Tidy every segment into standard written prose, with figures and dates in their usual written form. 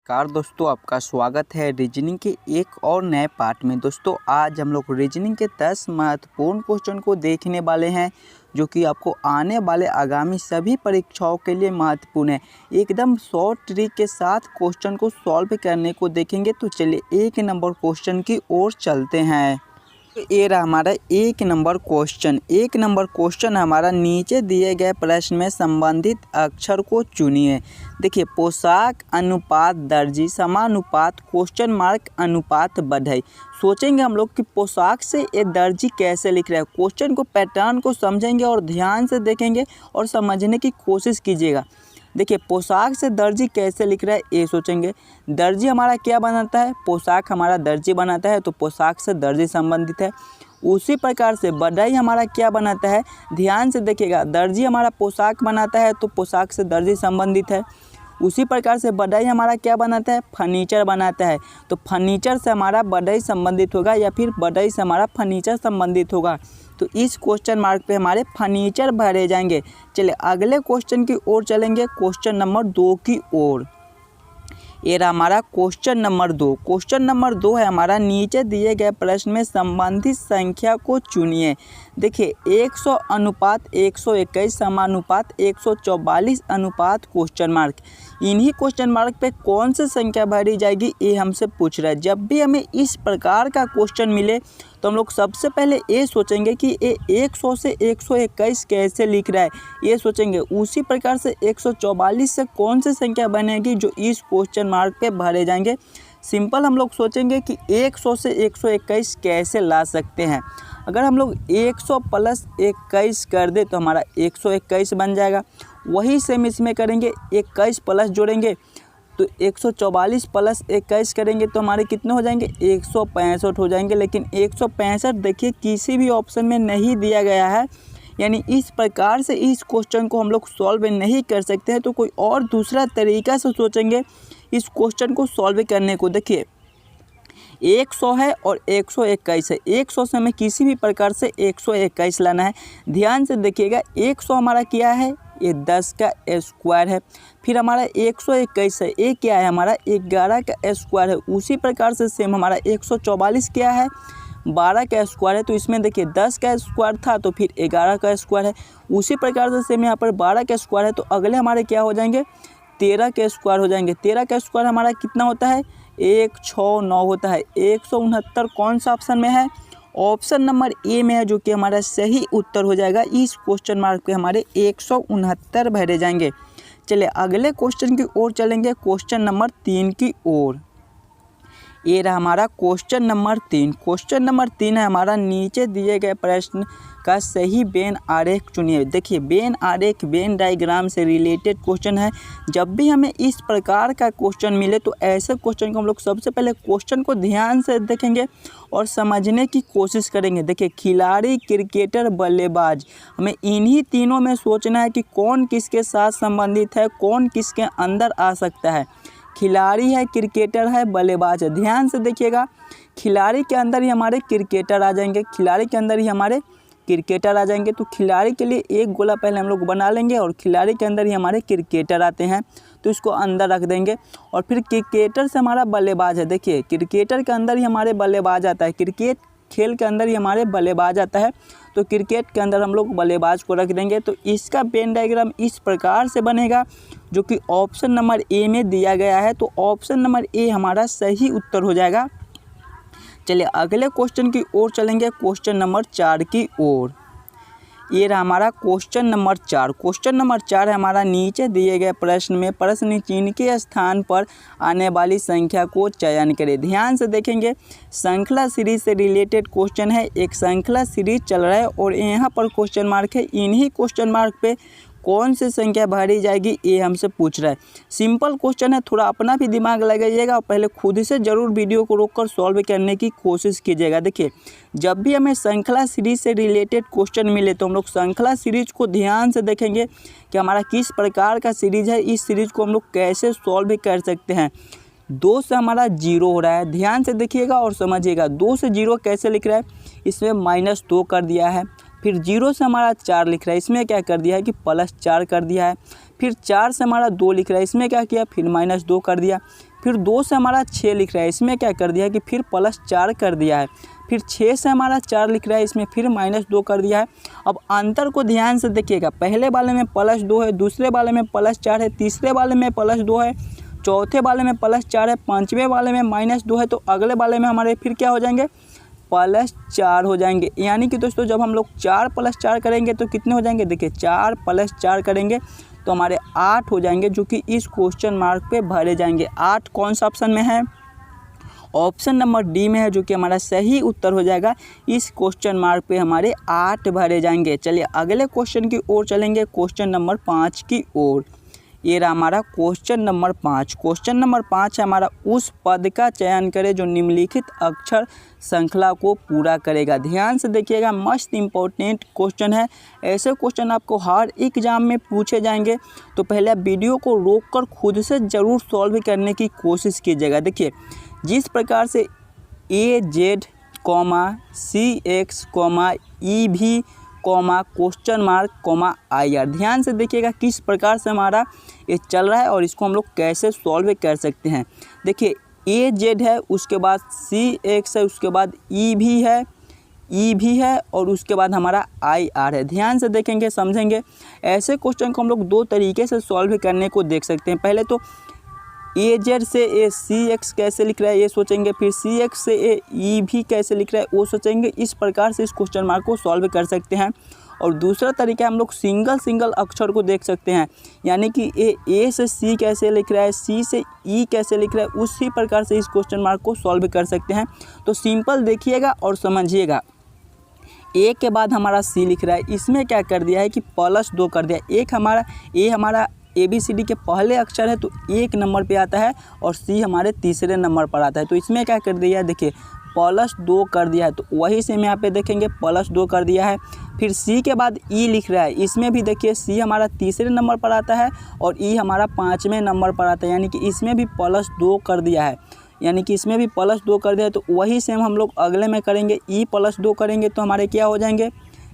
नमस्कार दोस्तों, आपका स्वागत है रीजनिंग के एक और नए पार्ट में। दोस्तों आज हम लोग रीजनिंग के 10 महत्वपूर्ण क्वेश्चन को देखने वाले हैं जो कि आपको आने वाले आगामी सभी परीक्षाओं के लिए महत्वपूर्ण है। एकदम शॉर्ट ट्रिक के साथ क्वेश्चन को सॉल्व करने को देखेंगे। तो चलिए एक नंबर क्वेश्चन की ओर चलते हैं। ये रहा हमारा एक नंबर क्वेश्चन हमारा नीचे दिए गए प्रश्न में संबंधित अक्षर को चुनिए। देखिए, पोशाक अनुपात दर्जी समानुपात क्वेश्चन मार्क अनुपात बढ़ई। सोचेंगे हम लोग कि पोशाक से ये दर्जी कैसे लिख रहा है। क्वेश्चन को पैटर्न को समझेंगे और ध्यान से देखेंगे और समझने की कोशिश कीजिएगा। देखिए, पोशाक से दर्जी कैसे लिख रहा है ये सोचेंगे। दर्जी हमारा क्या बनाता है, पोशाक हमारा दर्जी बनाता है, तो पोशाक से दर्जी संबंधित है। उसी प्रकार से बढ़ई हमारा क्या बनाता है, ध्यान से देखिएगा। दर्जी हमारा पोशाक बनाता है तो पोशाक से दर्जी संबंधित है। उसी प्रकार से बढ़ई हमारा क्या बनाता है, फर्नीचर बनाता है, तो फर्नीचर से हमारा बढ़ई संबंधित होगा या फिर बढ़ई से हमारा फर्नीचर संबंधित होगा। तो इस क्वेश्चन मार्क पे हमारे फर्नीचर भरे जाएंगे। चलिए अगले क्वेश्चन की ओर चलेंगे, क्वेश्चन नंबर 2 की ओर। ये रहा हमारा क्वेश्चन नंबर 2। क्वेश्चन नंबर 2 है हमारा, नीचे दिए गए प्रश्न में संबंधित संख्या को चुनिए। देखिए, 100 अनुपात 121 समानुपात 144 अनुपात क्वेश्चन मार्क। इन्हीं क्वेश्चन मार्क पे कौन सी संख्या भरी जाएगी ये हमसे पूछ रहा है। जब भी हमें इस प्रकार का क्वेश्चन मिले तो हम लोग सबसे पहले ये सोचेंगे कि ये 100 से 121 कैसे लिख रहा है, ये सोचेंगे। उसी प्रकार से 144 से कौन सी संख्या बनेगी जो इस क्वेश्चन मार्क पे भरे जाएंगे। सिंपल हम लोग सोचेंगे कि 100 से 121 कैसे ला सकते हैं। अगर हम लोग 100 प्लस 21 कर दे तो हमारा 121 बन जाएगा। वही सेम इसमें करेंगे, 21 प्लस जोड़ेंगे तो 144 प्लस 21 करेंगे तो हमारे कितने हो जाएंगे, 165 हो जाएंगे। लेकिन 165 देखिए किसी भी ऑप्शन में नहीं दिया गया है, यानी इस प्रकार से इस क्वेश्चन को हम लोग सॉल्व नहीं कर सकते हैं। तो कोई और दूसरा तरीका से सोचेंगे इस क्वेश्चन को सॉल्व करने को। देखिए, 100 है और 121 है। 100 से हमें किसी भी प्रकार से 121 लाना है। ध्यान से देखिएगा, 100 हमारा क्या है, ये 10 का स्क्वायर है। फिर हमारा 121 है, ये क्या है, हमारा 11 का स्क्वायर है। उसी प्रकार से सेम हमारा 144 क्या है, 12 का स्क्वायर है। तो इसमें देखिए 10 का स्क्वायर था तो फिर 11 का स्क्वायर है। उसी प्रकार से सेम यहाँ पर 12 का स्क्वायर है, तो अगले हमारे क्या हो जाएंगे, 13 के स्क्वायर हो जाएंगे। 13 का स्क्वायर हमारा कितना होता है, 169 होता है। 169 कौन सा ऑप्शन में है, ऑप्शन नंबर ए में है, जो कि हमारा सही उत्तर हो जाएगा। इस क्वेश्चन मार्क पे हमारे 169 भरे जाएंगे। चलिए अगले क्वेश्चन की ओर चलेंगे, क्वेश्चन नंबर 3 की ओर। ये रहा हमारा क्वेश्चन नंबर 3। क्वेश्चन नंबर 3 है हमारा, नीचे दिए गए प्रश्न का सही वेन आरेख चुनिए। देखिए, वेन आरेख वेन डायग्राम से रिलेटेड क्वेश्चन है। जब भी हमें इस प्रकार का क्वेश्चन मिले तो ऐसे क्वेश्चन को हम लोग सबसे पहले क्वेश्चन को ध्यान से देखेंगे और समझने की कोशिश करेंगे। देखिए, खिलाड़ी, क्रिकेटर, बल्लेबाज, हमें इन्हीं तीनों में सोचना है कि कौन किसके साथ संबंधित है, कौन किसके अंदर आ सकता है। खिलाड़ी है, क्रिकेटर है, बल्लेबाज है। ध्यान से देखिएगा, खिलाड़ी के अंदर ही हमारे क्रिकेटर आ जाएंगे, खिलाड़ी के अंदर ही हमारे क्रिकेटर आ जाएंगे। तो खिलाड़ी के लिए एक गोला पहले हम लोग बना लेंगे और खिलाड़ी के अंदर ही हमारे क्रिकेटर आते हैं तो इसको अंदर रख देंगे। और फिर क्रिकेटर से हमारा बल्लेबाज है। देखिए, क्रिकेटर के अंदर ही हमारे बल्लेबाज आता है, क्रिकेट खेल के अंदर ही हमारे बल्लेबाज आता है, तो क्रिकेट के अंदर हम लोग बल्लेबाज को रख देंगे। तो इसका वेन डायग्राम इस प्रकार से बनेगा जो कि ऑप्शन नंबर ए में दिया गया है। तो ऑप्शन नंबर ए हमारा सही उत्तर हो जाएगा। चलिए अगले क्वेश्चन की ओर चलेंगे, क्वेश्चन नंबर 4 की ओर। ये रहा हमारा क्वेश्चन नंबर 4। क्वेश्चन नंबर 4 है हमारा, नीचे दिए गए प्रश्न में प्रश्न चिन्ह के स्थान पर आने वाली संख्या को चयन करें। ध्यान से देखेंगे, श्रृंखला सीरीज से रिलेटेड क्वेश्चन है। एक श्रृंखला सीरीज चल रहा है और यहाँ पर क्वेश्चन मार्क है। इन्हीं क्वेश्चन मार्क पे कौन सी संख्या भरी जाएगी ये हमसे पूछ रहा है। सिंपल क्वेश्चन है, थोड़ा अपना भी दिमाग लगाइएगा और पहले खुद से ज़रूर वीडियो को रोककर सॉल्व करने की कोशिश कीजिएगा। देखिए, जब भी हमें श्रृंखला सीरीज से रिलेटेड क्वेश्चन मिले तो हम लोग श्रृंखला सीरीज को ध्यान से देखेंगे कि हमारा किस प्रकार का सीरीज है, इस सीरीज को हम लोग कैसे सॉल्व कर सकते हैं। 2 से हमारा 0 हो रहा है, ध्यान से देखिएगा और समझिएगा। 2 से 0 कैसे लिख रहा है, इसमें -2 कर दिया है। फिर 0 से हमारा 4 लिख रहा है, इसमें क्या कर दिया है कि +4 कर दिया है। फिर 4 से हमारा 2 लिख रहा है, इसमें क्या किया, फिर -2 कर दिया। फिर 2 से हमारा 6 लिख रहा है, इसमें क्या कर दिया है कि फिर +4 कर दिया है। फिर 6 से हमारा 4 लिख रहा है, इसमें फिर -2 कर दिया है। अब अंतर को ध्यान से देखिएगा, पहले वाले में +2 है, दूसरे वाले में +4 है, तीसरे वाले में +2 है, चौथे वाले में +4 है, पाँचवें वाले में -2 है, तो अगले वाले में हमारे फिर क्या हो जाएंगे, +4 हो जाएंगे। यानी कि दोस्तों जब हम लोग 4 + 4 करेंगे तो कितने हो जाएंगे, देखिए 4 + 4 करेंगे तो हमारे 8 हो जाएंगे, जो कि इस क्वेश्चन मार्क पे भरे जाएंगे। 8 कौन सा ऑप्शन में है, ऑप्शन नंबर डी में है, जो कि हमारा सही उत्तर हो जाएगा। इस क्वेश्चन मार्क पे हमारे 8 भरे जाएंगे। चलिए अगले क्वेश्चन की ओर चलेंगे, क्वेश्चन नंबर 5 की ओर। ये रहा हमारा क्वेश्चन नंबर 5। क्वेश्चन नंबर 5 है हमारा, उस पद का चयन करें जो निम्नलिखित अक्षर श्रृंखला को पूरा करेगा। ध्यान से देखिएगा, मस्त इंपॉर्टेंट क्वेश्चन है। ऐसे क्वेश्चन आपको हर एग्जाम में पूछे जाएंगे, तो पहले आप वीडियो को रोककर खुद से ज़रूर सॉल्व करने की कोशिश कीजिएगा। देखिए जिस प्रकार से AZ, CX, EV, question mark, IR, ध्यान से देखिएगा किस प्रकार से हमारा ये चल रहा है और इसको हम लोग कैसे सॉल्व कर सकते हैं। देखिए AZ है, उसके बाद CX है, उसके बाद EV है और उसके बाद हमारा IR है। ध्यान से देखेंगे, समझेंगे। ऐसे क्वेश्चन को हम लोग 2 तरीके से सॉल्व करने को देख सकते हैं। पहले तो AZ से CX कैसे लिख रहा है ये सोचेंगे, फिर CX से EV कैसे लिख रहा है वो सोचेंगे। इस प्रकार से इस क्वेश्चन मार्क को सॉल्व कर सकते हैं। और दूसरा तरीका हम लोग सिंगल अक्षर को देख सकते हैं, यानी कि A से C कैसे लिख रहा है, C से E कैसे लिख रहा है, उसी प्रकार से इस क्वेश्चन मार्क को सॉल्व कर सकते हैं। तो सिंपल देखिएगा और समझिएगा। A के बाद हमारा C लिख रहा है, इसमें क्या कर दिया है कि +2 कर दिया। A हमारा ABCD के पहले अक्षर है तो 1 नंबर पे आता है और C हमारे तीसरे नंबर पर आता है, तो इसमें क्या कर दिया है, देखिए +2 कर दिया है। तो वही से हम यहाँ पे देखेंगे +2 कर दिया है। फिर C के बाद E लिख रहा है, इसमें भी देखिए C हमारा तीसरे नंबर पर आता है और E हमारा 5वें नंबर पर आता है, यानी कि इसमें भी +2 कर दिया है। तो वही सेम हम लोग अगले में करेंगे, E +2 करेंगे तो हमारे क्या हो जाएंगे,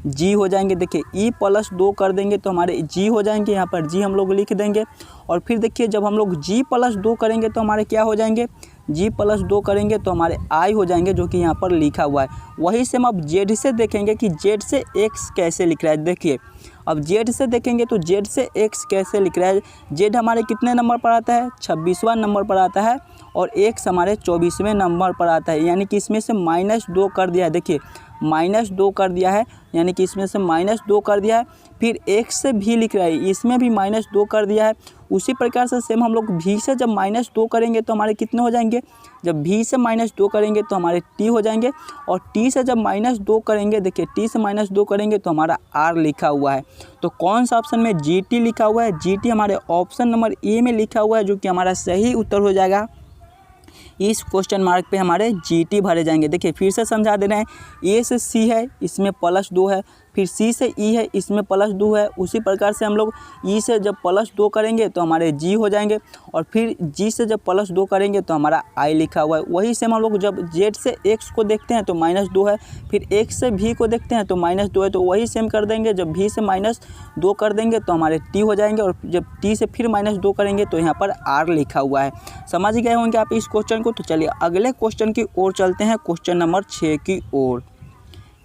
G हो जाएंगे। देखिए E +2 कर देंगे तो हमारे G हो जाएंगे, यहाँ पर G हम लोग लिख देंगे। और फिर देखिए जब हम लोग G +2 करेंगे तो हमारे क्या हो जाएंगे, G +2 करेंगे तो हमारे I हो जाएंगे, जो कि यहाँ पर लिखा हुआ है। वही से हम अब Z से देखेंगे कि Z से X कैसे लिख रहा है। देखिए अब Z से देखेंगे तो Z से X कैसे लिख रहा है। Z हमारे कितने नंबर पर आता है, 26वां नंबर पर आता है और X हमारे 24वें नंबर पर आता है, यानी कि इसमें से -2 कर दिया है। देखिए -2 कर दिया है, यानी कि इसमें से -2 कर दिया है। फिर X से भी लिख रहा है, इसमें भी -2 कर दिया है। उसी प्रकार से सेम हम लोग V से जब -2 करेंगे तो हमारे कितने हो जाएंगे, जब V से -2 करेंगे तो हमारे T हो जाएंगे। और T से जब -2 करेंगे, देखिए T से -2 करेंगे तो हमारा R लिखा हुआ है। तो कौन सा ऑप्शन में GT लिखा हुआ है, GT हमारे ऑप्शन नंबर A में लिखा हुआ है, जो कि हमारा सही उत्तर हो जाएगा। इस क्वेश्चन मार्क पे हमारे GT भरे जाएंगे। देखिए फिर से समझा दे रहे हैं, A से C है, इसमें +2 है, फिर C से E है, इसमें +2 है। उसी प्रकार से हम लोग E से जब +2 करेंगे तो हमारे G हो जाएंगे और फिर G से जब +2 करेंगे तो हमारा I लिखा हुआ है। वही से हम लोग जब Z से X को देखते हैं तो -2 है, फिर X से V को देखते हैं तो -2 है, तो वही सेम कर देंगे। जब V से -2 कर देंगे तो हमारे T हो जाएंगे और जब T से फिर -2 करेंगे तो यहाँ पर R लिखा हुआ है। समझ गए होंगे आप इस क्वेश्चन को। तो चलिए अगले क्वेश्चन की ओर चलते हैं, क्वेश्चन नंबर 6 की ओर।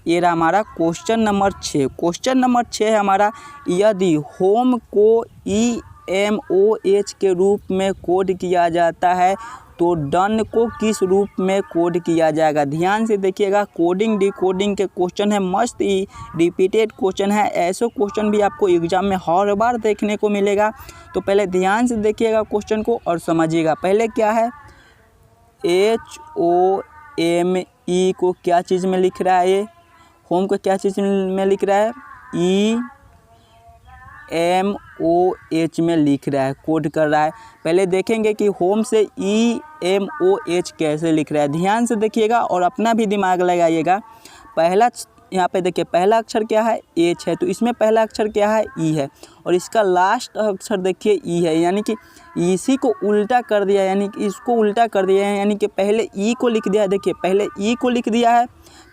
ये रहा हमारा क्वेश्चन नंबर 6। क्वेश्चन नंबर 6 है हमारा, यदि होम को EMOH के रूप में कोड किया जाता है तो डन को किस रूप में कोड किया जाएगा। ध्यान से देखिएगा, कोडिंग डिकोडिंग के क्वेश्चन है, मस्त ही रिपीटेड क्वेश्चन है। ऐसे क्वेश्चन भी आपको एग्जाम में हर बार देखने को मिलेगा। तो पहले ध्यान से देखिएगा क्वेश्चन को और समझिएगा। पहले क्या है, HOME को क्या चीज़ में लिख रहा है, ये होम को क्या चीज़ में लिख रहा है, EMOH में लिख रहा है, कोड कर रहा है। पहले देखेंगे कि होम से EMOH कैसे लिख रहा है। ध्यान से देखिएगा और अपना भी दिमाग लगाइएगा। पहला यहाँ पे देखिए, पहला अक्षर क्या है, H है, तो इसमें पहला अक्षर क्या है, E है, और इसका लास्ट अक्षर देखिए E है, यानी कि इसी को उल्टा कर दिया, यानी कि इसको उल्टा कर दिया है, यानी कि पहले E को लिख दिया है। देखिए पहले E को लिख दिया है,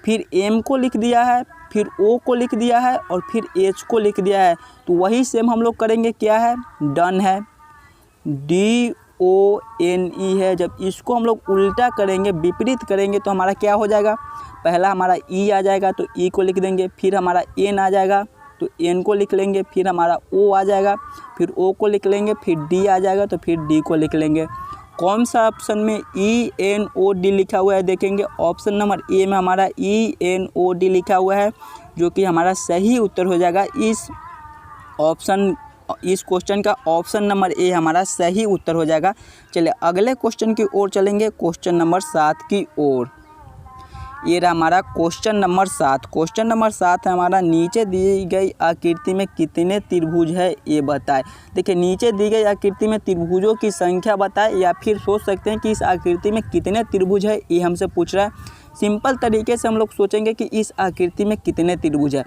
फिर M को लिख दिया है, फिर O को लिख दिया है और फिर H को लिख दिया है। तो वही सेम हम लोग करेंगे, क्या है, डन है, ONE है। जब इसको हम लोग उल्टा करेंगे, विपरीत करेंगे तो हमारा क्या हो जाएगा, पहला हमारा ई आ जाएगा तो ई को लिख देंगे, फिर हमारा एन आ जाएगा तो एन को लिख लेंगे, फिर हमारा ओ आ जाएगा, फिर ओ को लिख लेंगे, फिर डी आ जाएगा तो फिर डी को लिख लेंगे। कौन सा ऑप्शन में ENOD लिखा हुआ है देखेंगे, ऑप्शन नंबर ए में हमारा ENOD लिखा हुआ है, जो कि हमारा सही उत्तर हो जाएगा। इस क्वेश्चन का ऑप्शन नंबर ए हमारा सही उत्तर हो जाएगा। चलिए अगले क्वेश्चन की ओर चलेंगे, क्वेश्चन नंबर 7 की ओर। ये रहा हमारा क्वेश्चन नंबर 7। क्वेश्चन नंबर 7 है हमारा, नीचे दी गई आकृति में कितने त्रिभुज है ये बताएं। देखिए नीचे दी गई आकृति में त्रिभुजों की संख्या बताएं, या फिर सोच सकते हैं कि इस आकृति में कितने त्रिभुज है, ये हमसे पूछ रहा है। सिंपल तरीके से हम लोग सोचेंगे कि इस आकृति में कितने त्रिभुज है।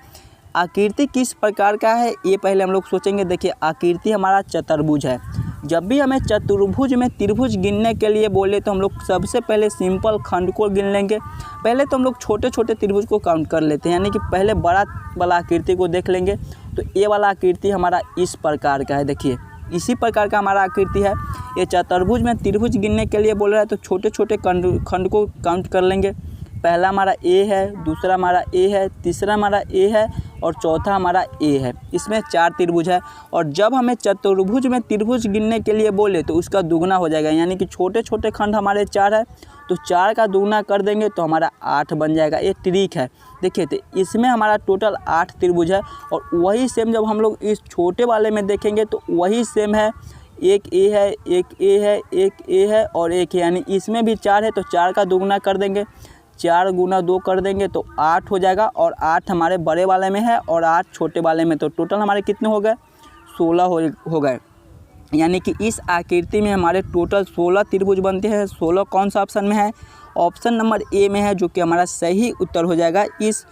आकृति किस प्रकार का है ये पहले हम लोग सोचेंगे। देखिए आकृति हमारा चतुर्भुज है। जब भी हमें चतुर्भुज में त्रिभुज गिनने के लिए बोले तो हम लोग सबसे पहले सिंपल खंड को गिन लेंगे। पहले तो हम लोग छोटे छोटे त्रिभुज को काउंट कर लेते हैं, यानी कि पहले बड़ा वाला आकृति को देख लेंगे। तो ये वाला आकृति हमारा इस प्रकार का है, देखिए इसी प्रकार का हमारा आकृति है। ये चतुर्भुज में त्रिभुज गिनने के लिए बोल रहा है तो छोटे छोटे खंड को काउंट कर लेंगे। पहला हमारा ए है, दूसरा हमारा ए है, तीसरा हमारा ए है और चौथा हमारा ए है। इसमें 4 त्रिभुज है। और जब हमें चतुर्भुज में त्रिभुज गिनने के लिए बोले तो उसका दुगना हो जाएगा, यानी कि छोटे छोटे खंड हमारे 4 है तो 4 का दुगना कर देंगे तो हमारा 8 बन जाएगा। ये ट्रिक है। देखिए तो इसमें हमारा टोटल 8 त्रिभुज है। और वही सेम जब हम लोग इस छोटे वाले में देखेंगे तो वही सेम है, एक ए है, एक ए है, एक ए है और एक है, यानी इसमें भी 4 है तो 4 का दुगना कर देंगे, 4 गुना 2 कर देंगे तो 8 हो जाएगा। और 8 हमारे बड़े वाले में है और 8 छोटे वाले में, तो टोटल हमारे कितने हो गए, 16 हो गए। यानी कि इस आकृति में हमारे टोटल 16 त्रिभुज बनते हैं। 16 कौन सा ऑप्शन में है, ऑप्शन नंबर ए में है, जो कि हमारा सही उत्तर हो जाएगा। इस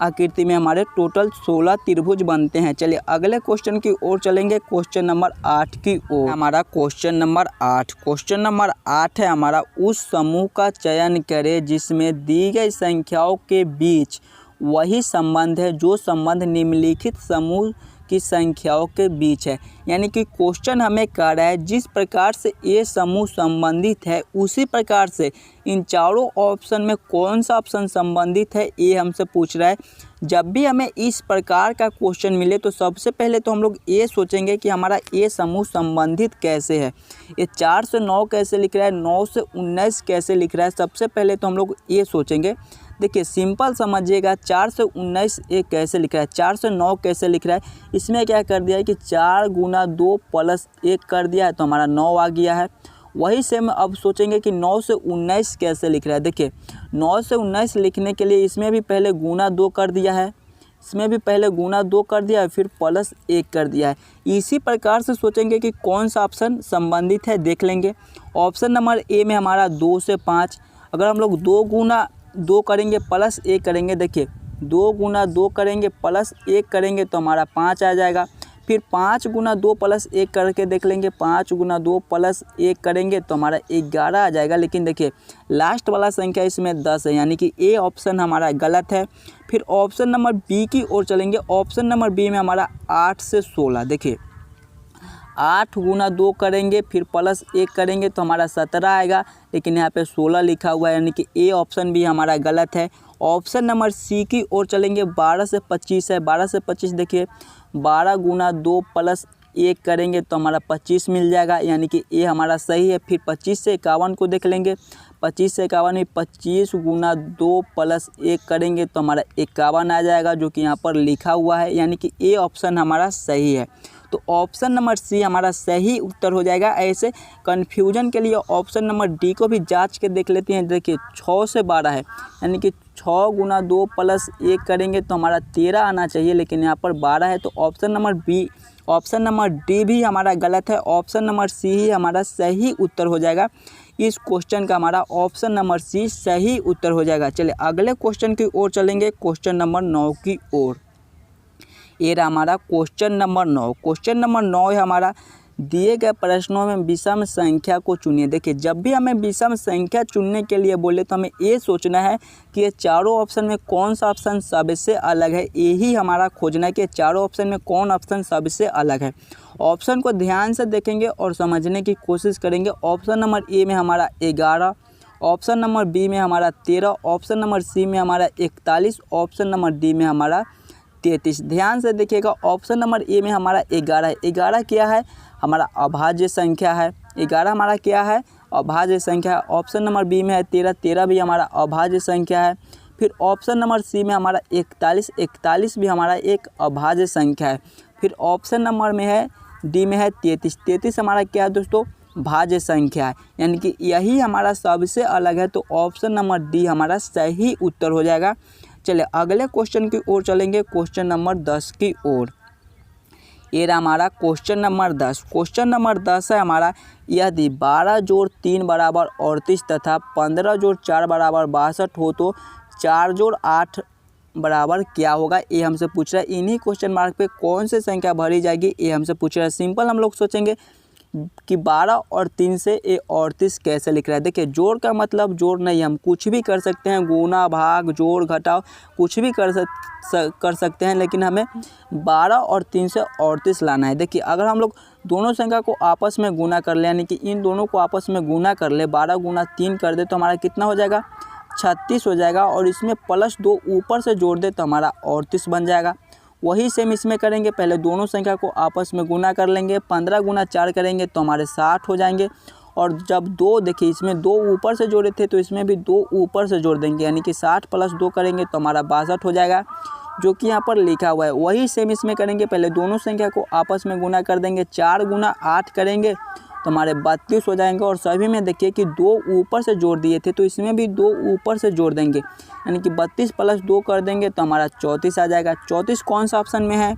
आकृति में हमारे टोटल 16 त्रिभुज बनते हैं। चलिए अगले क्वेश्चन की ओर चलेंगे, क्वेश्चन नंबर 8 की ओर। हमारा क्वेश्चन नंबर 8। क्वेश्चन नंबर 8 है हमारा, उस समूह का चयन करें जिसमें दी गई संख्याओं के बीच वही संबंध है जो संबंध निम्नलिखित समूह की संख्याओं के बीच है। यानी कि क्वेश्चन हमें कह रहा है जिस प्रकार से ये समूह संबंधित है उसी प्रकार से इन चारों ऑप्शन में कौन सा ऑप्शन संबंधित है ये हमसे पूछ रहा है। जब भी हमें इस प्रकार का क्वेश्चन मिले तो सबसे पहले तो हम लोग ये सोचेंगे कि हमारा ये समूह संबंधित कैसे है। ये 4 से 9 कैसे लिख रहा है, 9 से 19 कैसे लिख रहा है, सबसे पहले तो हम लोग ये सोचेंगे। देखिए सिंपल समझिएगा, 4 से 19 ये कैसे लिख रहा है, 4 से 9 कैसे लिख रहा है। इसमें क्या कर दिया है कि 4 गुना 2 प्लस 1 कर दिया है तो हमारा 9 आ गया है। वही से हम अब सोचेंगे कि 9 से 19 कैसे लिख रहा है। देखिए 9 से 19 लिखने के लिए इसमें भी पहले गुना 2 कर दिया है, इसमें भी पहले गुना 2 कर दिया है, फिर प्लस 1 कर दिया है। इसी प्रकार से सोचेंगे कि कौन सा ऑप्शन संबंधित है, देख लेंगे। ऑप्शन नंबर ए में हमारा 2 से 5, अगर हम लोग 2 गुना 2 करेंगे प्लस 1 करेंगे, देखिए 2 गुना 2 करेंगे प्लस 1 करेंगे तो हमारा 5 आ जाएगा। फिर 5 गुना 2 प्लस 1 करके देख लेंगे, 5 गुना 2 प्लस 1 करेंगे तो हमारा 11 आ जाएगा। लेकिन देखिए लास्ट वाला संख्या इसमें 10 है, यानी कि ए ऑप्शन हमारा गलत है। फिर ऑप्शन नंबर बी की ओर चलेंगे। ऑप्शन नंबर बी में हमारा 8 से 16, देखिए 8 गुना 2 करेंगे फिर प्लस 1 करेंगे तो हमारा 17 आएगा, लेकिन यहाँ पे 16 लिखा हुआ है, यानी कि ए ऑप्शन भी हमारा गलत है। ऑप्शन नंबर सी की ओर चलेंगे। 12 से 25 है, 12 से 25 देखिए 12 गुना 2 प्लस 1 करेंगे तो हमारा 25 मिल जाएगा, यानी कि ए हमारा सही है। फिर 25 से 51 को देख लेंगे, 25 से 51 में 25 गुना 2 प्लस 1 करेंगे तो हमारा 51 आ जाएगा, जो कि यहाँ पर लिखा हुआ है, यानी कि ए ऑप्शन हमारा सही है। तो ऑप्शन नंबर सी हमारा सही उत्तर हो जाएगा। ऐसे कन्फ्यूजन के लिए ऑप्शन नंबर डी को भी जांच के देख लेते हैं। देखिए 6 से 12 है, यानी कि 6 गुना 2 प्लस 1 करेंगे तो हमारा 13 आना चाहिए, लेकिन यहाँ पर 12 है। तो ऑप्शन नंबर डी भी हमारा गलत है। ऑप्शन नंबर सी ही हमारा सही उत्तर हो जाएगा। इस क्वेश्चन का हमारा ऑप्शन नंबर सी सही उत्तर हो जाएगा। चलिए अगले क्वेश्चन की ओर चलेंगे, क्वेश्चन नंबर 9 की ओर। ये रहा हमारा क्वेश्चन नंबर 9। क्वेश्चन नंबर 9 है हमारा, दिए गए प्रश्नों में विषम संख्या को चुनिए। देखिए जब भी हमें विषम संख्या चुनने के लिए बोले तो हमें ये सोचना है कि ये चारों ऑप्शन में कौन सा ऑप्शन सबसे अलग है। यही हमारा खोजना है कि चारों ऑप्शन में कौन ऑप्शन सबसे अलग है। ऑप्शन को ध्यान से देखेंगे और समझने की कोशिश करेंगे। ऑप्शन नंबर ए में हमारा 11, ऑप्शन नंबर बी में हमारा 13, ऑप्शन नंबर सी में हमारा 41, ऑप्शन नंबर डी में हमारा 33। ध्यान से देखिएगा, ऑप्शन नंबर ए में हमारा 11 है। 11 क्या है? हमारा अभाज्य संख्या है। 11 हमारा क्या है? अभाज्य संख्या है। ऑप्शन नंबर बी में है 13, 13 भी हमारा अभाज्य संख्या है। फिर ऑप्शन नंबर सी में हमारा 41, 41 भी हमारा एक अभाज्य संख्या है। फिर ऑप्शन नंबर में है डी में है 33, 33 हमारा क्या है दोस्तों? भाज्य संख्या है। यानी कि यही हमारा सबसे अलग है, तो ऑप्शन नंबर डी हमारा सही उत्तर हो जाएगा। चलिए अगले क्वेश्चन की ओर चलेंगे, क्वेश्चन नंबर 10 की ओर। ये रहा हमारा क्वेश्चन नंबर 10। क्वेश्चन नंबर 10 है हमारा, यदि 12 जोड़ 3 बराबर 38 तथा 15 जोड़ 4 बराबर 62 हो तो 4 जोड़ 8 बराबर क्या होगा? ये हमसे पूछ रहा है। इन्हीं क्वेश्चन मार्क पे कौन सी संख्या भरी जाएगी, ये हमसे पूछ रहा है। सिंपल हम लोग सोचेंगे कि 12 और 3 से ये 38 कैसे लिख रहा है। देखिए जोड़ का मतलब जोड़ नहीं, हम कुछ भी कर सकते हैं, गुना भाग जोड़ घटाव कुछ भी कर सकते हैं, लेकिन हमें 12 और 3 से 38 लाना है। देखिए अगर हम लोग दोनों संख्या को आपस में गुना कर ले, यानी कि इन दोनों को आपस में गुना कर ले, 12 गुना 3 कर दे तो हमारा कितना हो जाएगा? 36 हो जाएगा। और इसमें +2 ऊपर से जोड़ दे तो हमारा 38 बन जाएगा। वही सेम इसमें करेंगे, पहले दोनों संख्या को आपस में गुना कर लेंगे, 15 गुना 4 करेंगे तो हमारे 60 हो जाएंगे। और जब 2 देखिए इसमें 2 ऊपर से जोड़े थे तो इसमें भी 2 ऊपर से जोड़ देंगे, यानी कि 60 + 2 करेंगे तो हमारा 62 हो जाएगा, जो कि यहाँ पर लिखा हुआ है। वही सेम इसमें करेंगे, पहले दोनों संख्या को आपस में गुना कर देंगे, 4 गुना 8 करेंगे तो हमारे 32 हो जाएंगे। और सभी में देखिए कि 2 ऊपर से जोड़ दिए थे तो इसमें भी 2 ऊपर से जोड़ देंगे, यानी कि 32 + 2 कर देंगे तो हमारा 34 आ जाएगा। 34 कौन सा ऑप्शन में है?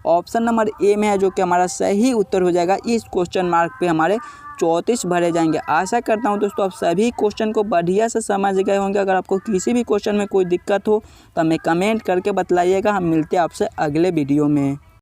ऑप्शन नंबर ए में है, जो कि हमारा सही उत्तर हो जाएगा। इस क्वेश्चन मार्क पे हमारे 34 भरे जाएंगे। आशा करता हूं दोस्तों आप सभी क्वेश्चन को बढ़िया से समझ गए होंगे। अगर आपको किसी भी क्वेश्चन में कोई दिक्कत हो तो हमें कमेंट करके बतलाइएगा। हम मिलते हैं आपसे अगले वीडियो में।